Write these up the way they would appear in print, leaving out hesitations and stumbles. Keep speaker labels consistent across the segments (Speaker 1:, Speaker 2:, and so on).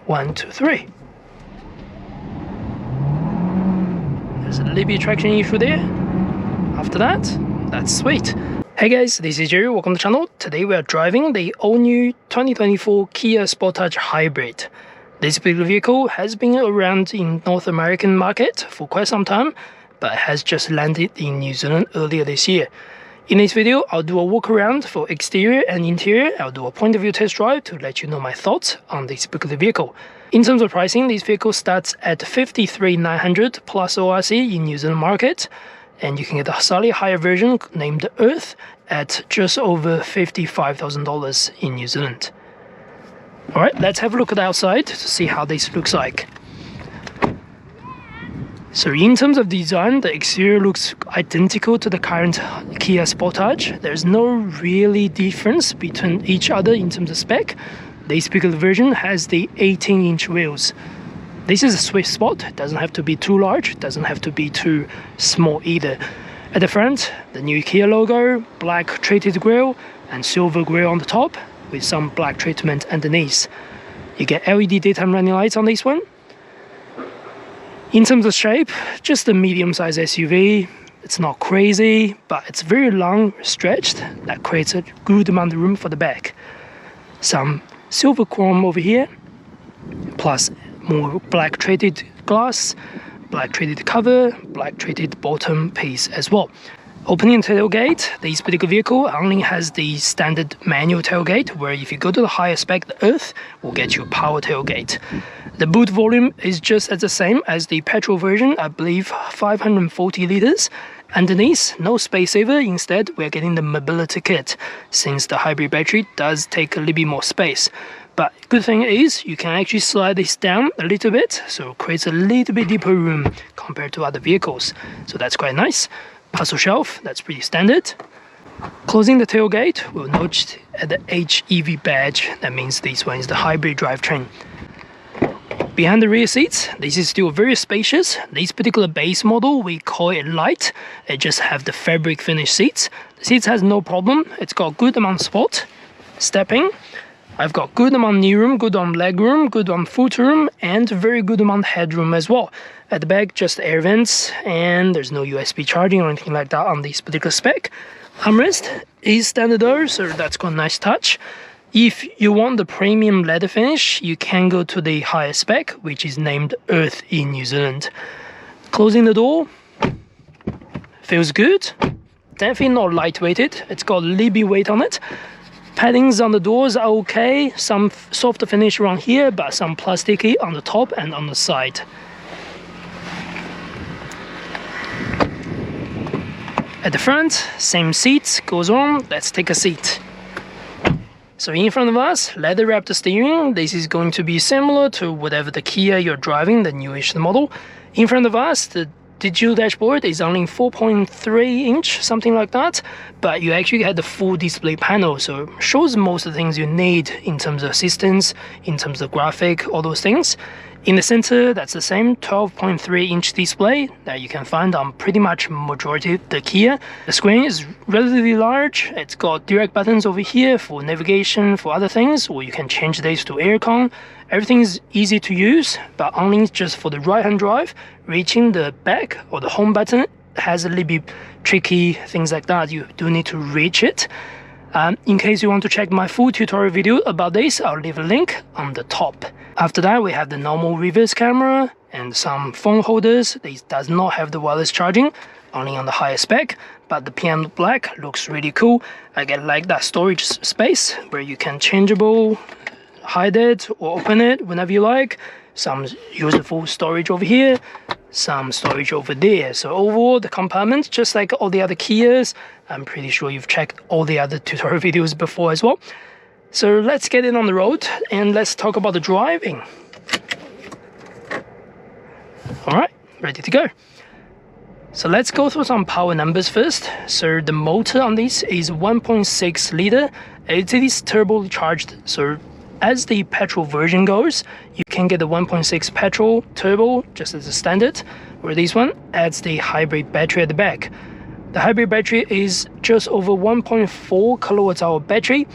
Speaker 1: 1, 2, 3. There's a little bit of traction issue there. After that, that's sweet. Hey guys, this is Jerry, welcome to the channel. Today we are driving the all-new 2024 Kia Sportage Hybrid. This particular vehicle has been around in North American market for quite some time, but has just landed in New Zealand earlier this year. In this video, I'll do a walk around for exterior and interior. I'll do a point of view test drive to let you know my thoughts on this particular vehicle. In terms of pricing, this vehicle starts at $53,900 plus ORC in New Zealand market, and you can get a slightly higher version named Earth at just over $55,000 in New Zealand. Alright, let's have a look at the outside to see how this looks like. So in terms of design, the exterior looks identical to the current Kia Sportage. There's no really difference between each other in terms of spec. This particular version has the 18-inch wheels. This is a sweet spot. It doesn't have to be too large, it doesn't have to be too small either. At the front, the new Kia logo, black treated grille and silver grille on the top with some black treatment underneath. You get LED daytime running lights on this one. In terms of shape, just a medium-sized SUV. It's not crazy, but it's very long, stretched. That creates a good amount of room for the back. Some silver chrome over here, plus more black treated glass, black treated cover, black treated bottom piece as well. Opening tailgate, this particular vehicle only has the standard manual tailgate, where if you go to the higher spec, the Earth will get you a power tailgate. The boot volume is just as the same as the petrol version, I believe 540 liters. Underneath, no space saver, instead we're getting the mobility kit, since the hybrid battery does take a little bit more space. But good thing is, you can actually slide this down a little bit, so it creates a little bit deeper room compared to other vehicles. So that's quite nice. Parcel shelf, that's pretty standard. Closing the tailgate, we'll note at the HEV badge, that means this one is the hybrid drivetrain. Behind the rear seats, this is still very spacious. This particular base model, we call it light. It just have the fabric finish seats. The seats has no problem. It's got good amount of spot. Stepping, I've got good amount of knee room, good on leg room, good on foot room, and very good amount of headroom as well. At the back, just air vents, and there's no USB charging or anything like that on this particular spec. Armrest is standard door, so that's got a nice touch. If you want the premium leather finish, you can go to the higher spec, which is named Earth in New Zealand. Closing the door, feels good. Definitely not lightweighted, it's got a little bit weight on it. Paddings on the doors are okay, some softer finish around here, but some plasticky on the top and on the side. At the front, same seats goes on, let's take a seat. So in front of us, leather wrapped steering. This is going to be similar to whatever the Kia you're driving, the newish model. In front of us, the digital dashboard is only 4.3 inch, something like that, but you actually had the full display panel, so it shows most of the things you need in terms of assistance, in terms of graphic, all those things. In the center, that's the same 12.3 inch display that you can find on pretty much majority of the Kia. The screen is relatively large. It's got direct buttons over here for navigation, for other things, or you can change this to aircon. Everything is easy to use, but only just for the right-hand drive. Reaching the back or the home button has a little bit tricky, things like that. You do need to reach it. In case you want to check my full tutorial video about this, I'll leave a link on the top. After that, we have the normal reverse camera and some phone holders. This does not have the wireless charging, only on the higher spec, but the PM Black looks really cool. I get like that storage space where you can changeable, hide it or open it whenever you like. Some useful storage over here, some storage over there. So overall, the compartment, just like all the other Kias, I'm pretty sure you've checked all the other tutorial videos before as well. So let's get in on the road and let's talk about the driving. All right, ready to go. So let's go through some power numbers first. So the motor on this is 1.6 liter. It is turbocharged. So as the petrol version goes, you can get the 1.6 petrol turbo just as a standard, where this one adds the hybrid battery at the back. The hybrid battery is just over 1.4 kilowatt hour battery.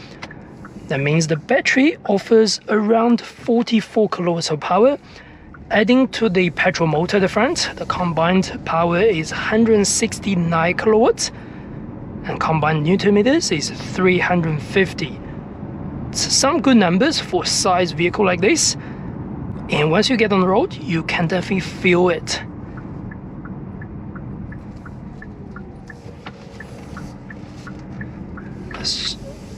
Speaker 1: That means the battery offers around 44 kilowatts of power. Adding to the petrol motor at the front, the combined power is 169 kilowatts, and combined Newton meters is 350. It's some good numbers for a size vehicle like this, and once you get on the road, you can definitely feel it.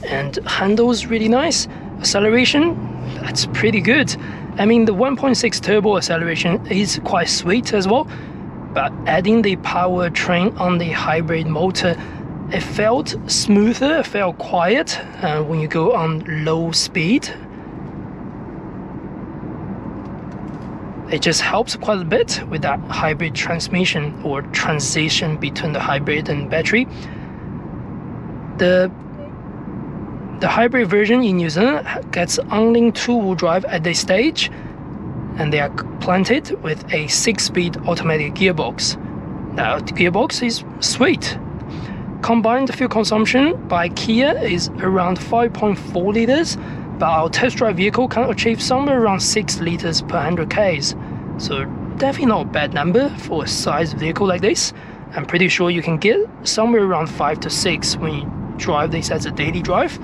Speaker 1: And handles really nice. Acceleration, that's pretty good. I mean, the 1.6 turbo acceleration is quite sweet as well, but adding the powertrain on the hybrid motor, it felt smoother, it felt quiet when you go on low speed. It just helps quite a bit with that hybrid transmission or transition between the hybrid and battery. The hybrid version in New Zealand gets only 2-wheel drive at this stage, and they are planted with a 6-speed automatic gearbox. Now, the gearbox is sweet. Combined fuel consumption by Kia is around 5.4 liters, but our test drive vehicle can achieve somewhere around 6 liters per 100 Ks. So definitely not a bad number for a size vehicle like this. I'm pretty sure you can get somewhere around 5 to 6 when you drive this as a daily drive.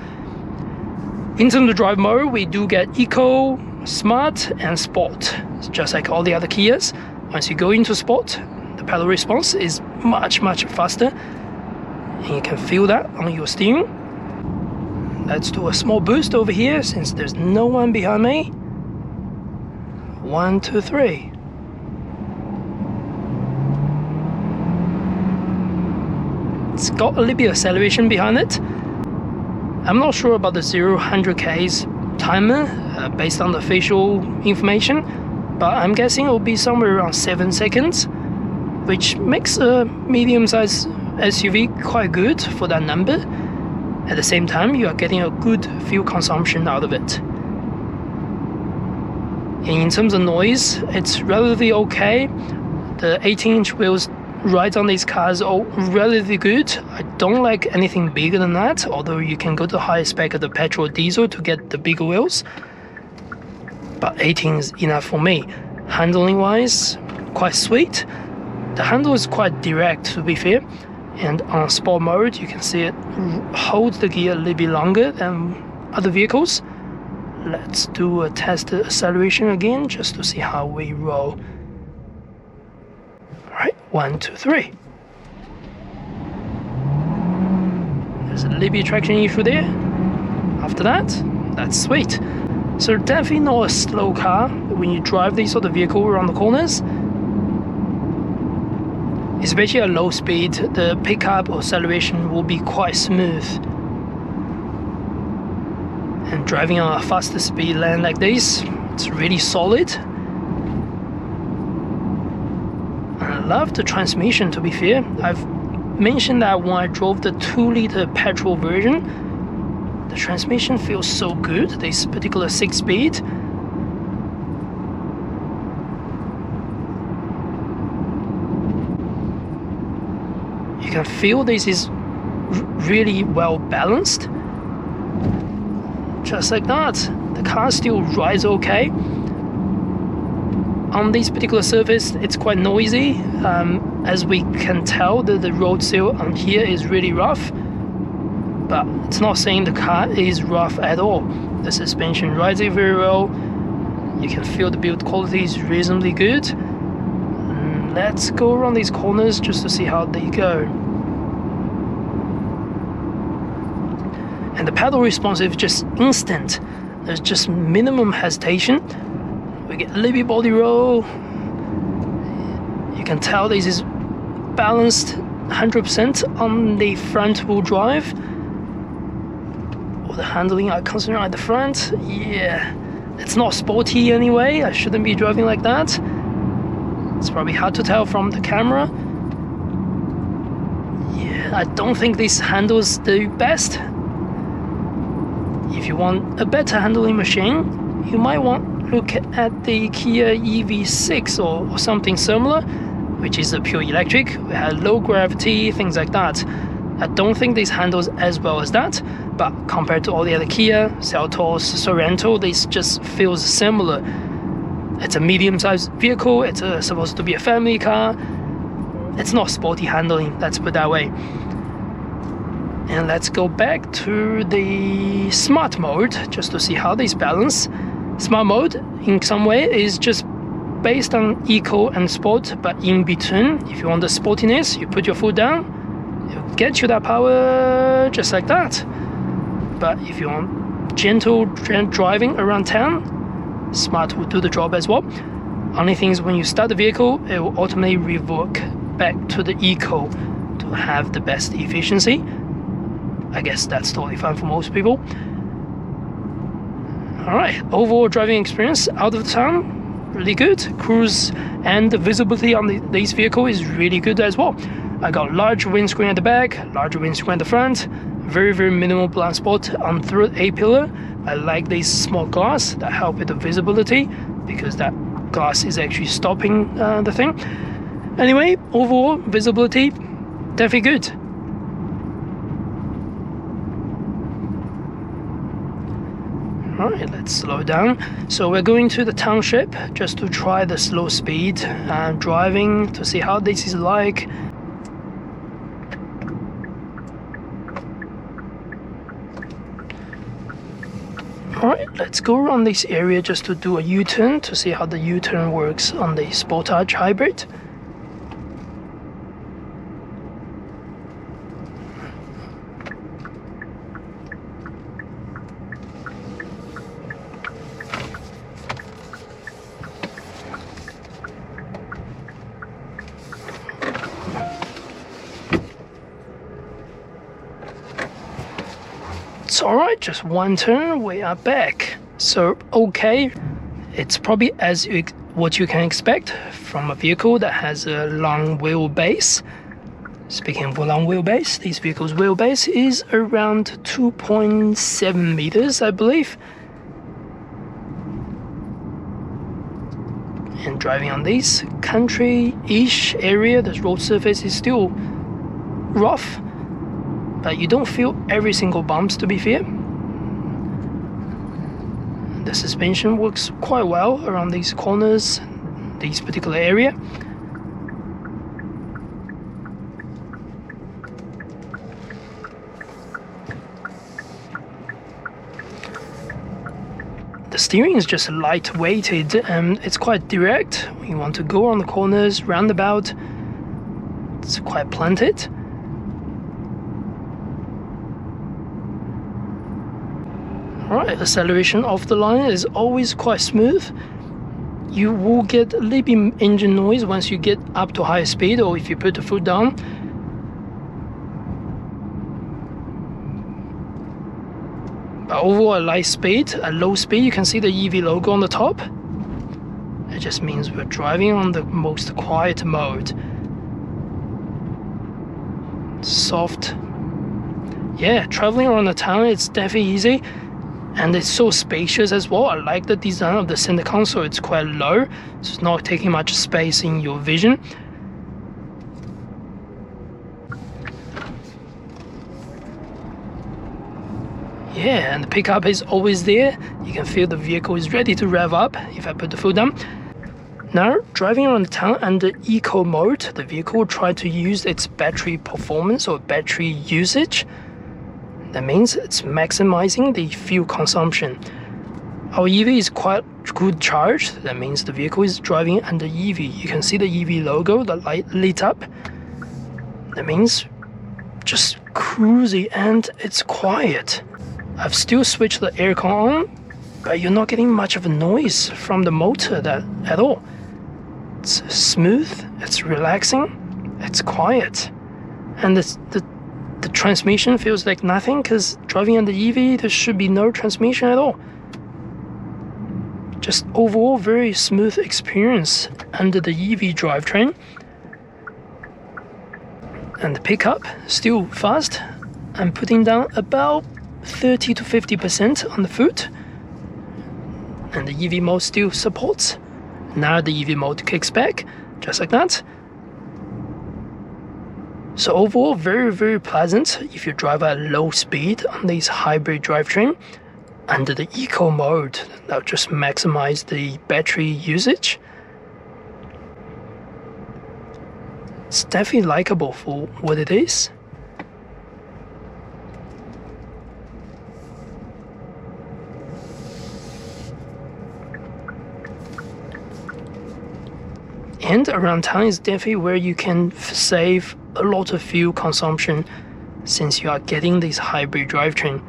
Speaker 1: In terms of drive mode, we do get Eco, Smart and Sport. It's just like all the other Kias. Once you go into Sport, the pedal response is much faster, and you can feel that on your steering. Let's do a small boost over here since there's no one behind me. 1, 2, 3. It's got a little bit of acceleration behind it. I'm not sure about the 0-100 Ks timer based on the facial information, but I'm guessing it will be somewhere around 7 seconds, which makes a medium-sized SUV quite good for that number. At the same time, you are getting a good fuel consumption out of it. And in terms of noise, it's relatively okay. The 18-inch wheels rides on these cars are relatively good. I don't like anything bigger than that, although you can go to the higher spec of the petrol or diesel to get the bigger wheels, but 18 is enough for me. Handling wise, quite sweet. The handle is quite direct, to be fair, and on sport mode you can see it holds the gear a little bit longer than other vehicles. Let's do a test acceleration again just to see how we roll. Alright, 1, 2, 3. There's a little bit of traction issue there. After that, that's sweet. So definitely not a slow car when you drive this sort of vehicle around the corners. Especially at low speed, the pickup or acceleration will be quite smooth. And driving on a faster speed lane like this, it's really solid. I love the transmission, to be fair. I've mentioned that when I drove the 2-liter petrol version, the transmission feels so good, this particular 6-speed. You can feel this is really well balanced. Just like that, the car still rides okay. On this particular surface, it's quite noisy. As we can tell, the road seal on here is really rough, but it's not saying the car is rough at all. The suspension rides it very well. You can feel the build quality is reasonably good. Let's go around these corners just to see how they go. And the pedal response is just instant. There's just minimum hesitation. We get a little bit body roll. You can tell this is balanced 100% on the front wheel drive. Or the handling I consider at the front. Yeah, it's not sporty anyway. I shouldn't be driving like that. It's probably hard to tell from the camera. Yeah, I don't think this handles the best. If you want a better handling machine, you might want to look at the Kia EV6 or something similar, which is a pure electric. We had low gravity, things like that. I don't think this handles as well as that, but compared to all the other Kia, Seltos, Sorento, this just feels similar. It's a medium-sized vehicle, it's supposed to be a family car. It's not sporty handling, let's put it that way. And let's go back to the smart mode, just to see how this balance. Smart mode, in some way, is just based on eco and sport, but in between. If you want the sportiness, you put your foot down, it'll get you that power just like that. But if you want gentle driving around town, Smart will do the job as well. Only thing is when you start the vehicle, it will ultimately revert back to the eco to have the best efficiency. I guess that's totally fine for most people. Alright, overall driving experience out of town, really good. Cruise and the visibility on this vehicle is really good as well. I got large windscreen at the back, large windscreen at the front, very minimal blind spot on third A-pillar. I like this small glass that help with the visibility because that glass is actually stopping the thing. Anyway, overall visibility definitely good. Alright, let's slow down. So we're going to the township just to try the slow speed driving to see how this is like. Alright, let's go around this area just to do a U-turn to see how the U-turn works on the Sportage hybrid. It's alright, just one turn, we are back. So, okay, it's probably what you can expect from a vehicle that has a long wheelbase. Speaking of long wheelbase, this vehicle's wheelbase is around 2.7 meters, I believe. And driving on this country-ish area, the road surface is still rough, but you don't feel every single bumps, to be fair. The suspension works quite well around these corners, this particular area. The steering is just light-weighted and it's quite direct. When you want to go on the corners, roundabout, it's quite planted. Alright, acceleration off the line is always quite smooth. You will get a little bit engine noise once you get up to higher speed or if you put the foot down. But overall, at light speed, at low speed, you can see the EV logo on the top. It just means we're driving on the most quiet mode. Soft. Yeah, traveling around the town, it's definitely easy. And it's so spacious as well. I like the design of the center console. It's quite low, so it's not taking much space in your vision. Yeah, and the pickup is always there. You can feel the vehicle is ready to rev up if I put the foot down. Now, driving around the town under eco mode, the vehicle will try to use its battery performance or battery usage. That means it's maximizing the fuel consumption. Our EV is quite good charged. That means the vehicle is driving under EV. You can see the EV logo, the light lit up. That means just cruising and it's quiet. I've still switched the aircon on, but you're not getting much of a noise from the motor at all. It's smooth, it's relaxing, it's quiet. And the transmission feels like nothing because driving on the EV, there should be no transmission at all. Just overall very smooth experience under the EV drivetrain. And the pickup, still fast. I'm putting down about 30 to 50% on the foot. And the EV mode still supports. Now the EV mode kicks back, just like that. So overall, very pleasant if you drive at low speed on this hybrid drivetrain. Under the eco mode, that'll just maximize the battery usage. It's definitely likable for what it is. And around town is definitely where you can save a lot of fuel consumption since you are getting this hybrid drivetrain.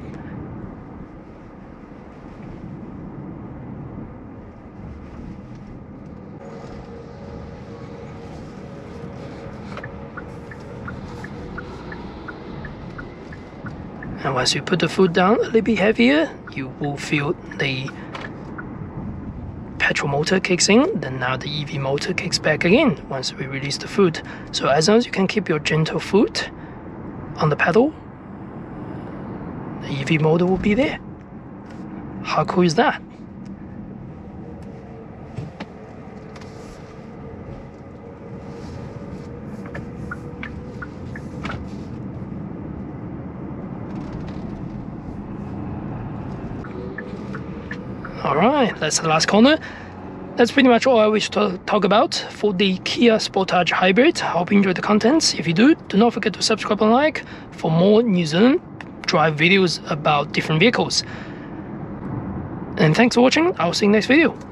Speaker 1: And once you put the foot down a little bit heavier, you will feel the petrol motor kicks in, then now the EV motor kicks back again once we release the foot. So as long as you can keep your gentle foot on the pedal, the EV motor will be there. How cool is that? Alright, that's the last corner. That's pretty much all I wish to talk about for the Kia Sportage Hybrid. I hope you enjoyed the contents. If you do not forget to subscribe and like for more New Zealand drive videos about different vehicles. And thanks for watching. I'll see you in the next video.